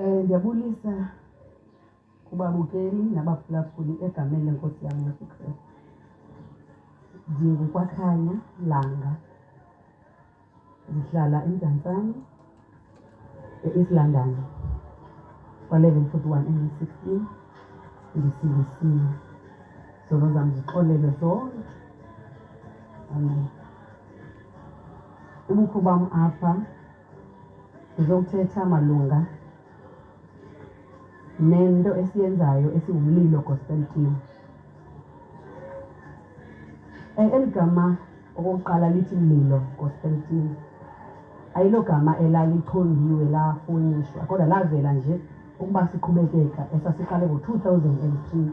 Ndiyabulisa kubabukeli nabaphulaphuli egameni leNkosi yam uYesu Kristu. NdinguKwakhanya Langa, ndihlala eMdantsane, e-East London, kwa-1141 NE16. Ndisindisiwe, izono zam zixolelwe zonke. Amen. Ubukho bam apha ndizokuthetha malunga nento esiyenzayo esingumlilo gospel team. Eli gama okokuqala lithi mlilo gospel team ayilogama elalichongiwe lafowunishwa, kodwa lavela nje ukuba siqhubekeka esasiqale ngo-2003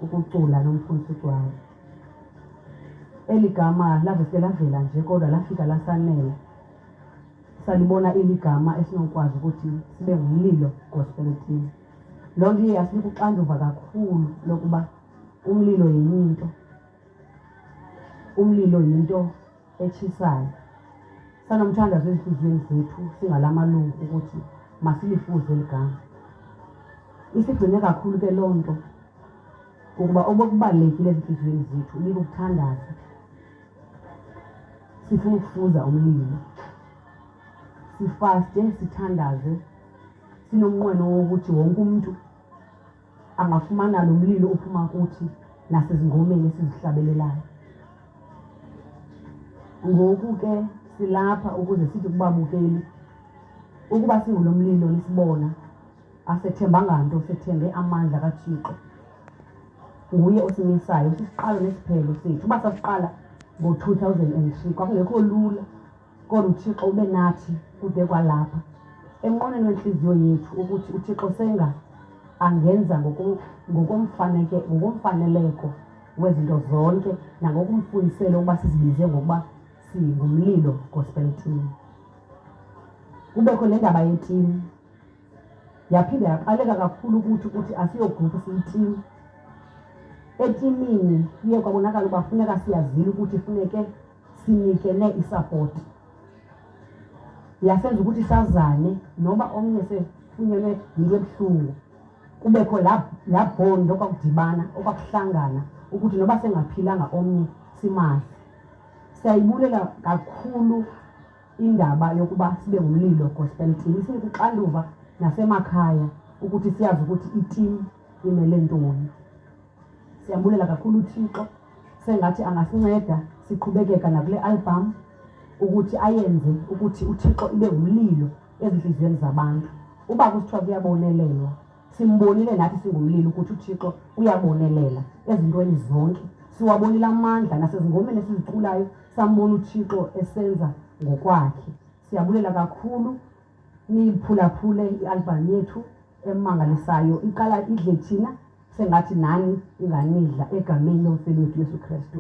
ukucula noMfundisi uGcwala. Eli gama lavese lavela nje kodwa lafika lasanela. Salibona iligama esinokwazi ukuthi sibe ngumlilo gospel team. Loo nto iye yasinika uxanduva kakhulu lokuba umlilo yinto. Umlilo yinto etshisayo. Sanomthandazo ezinhliziyweni zethu singalamalungu ukuthi masilifuze eli gama. Isigcine kakhulu ke loo nto ukuba obokubalulekile ezinhliziyweni zethu likukuthandaza. Sifuna ukufuza umlilo. Sifaste, sithandaze, sinomnqweno wokuthi wonke umuntu angafumana lo mlilo uphuma kuthi nasezingomeni esizihlabelelayo. Ngoku ke silapha ukuze sithi kubabukeli ukuba singulo mlilo nisibona, asethembanga nto, sethembe amandla kaThixo. Nguye osimisayo, sisiqalo nesiphelo sethu. Uba sasiqala ngo-2003 kwakungekho lula, kodwa uThixo ube nathi kude kwalapha. Emnqonweni wentliziyo yethu ukuthi uThixo senga angenza ngokomfaneleko wezinto zonke nangokumfundisela ukuba sizibize ngokuba singumlilo gospel team. Kubekho le ndaba yetim, yaphinda yaqaleka kakhulu ukuthi asiyogruphu siyitim. Etimini kuye kwabonakala ukuba funeka siyazile ukuthi funeke sinikene isapoti. Yasenza ukuthi sazane noba omnye sefunyenwe yinto ebuhlungu, kubekho laa bond okwakudibana, okwakuhlangana ukuthi noba sengaphilanga omnye simazi. Siyayibulela kakhulu indaba yokuba sibe ngumlilo gospel team. Isinika uxanduva nasemakhaya ukuthi siyazi ukuthi itim imele ntoni. Siyabulela kakhulu uThixo, sengathi angasinceda siqhubekeka nakule album ukuthi ayenze ukuthi uThixo ibe ngumlilo ezinhliziyweni zabantu. Uba kusithiwa kuyabonelelwa, simbonile nathi singumlilo ukuthi uThixo uyabonelela ezintweni zonke. Siwabonile amandla nasezingomeni esiziculayo, sambona uThixo esenza ngokwakhe. Siyabulela kakhulu, niyiphulaphule i-album yethu emangalisayo. Iqala idle thina sengathi nani inganidla egameni lomfeli wethu Yesu Kristu.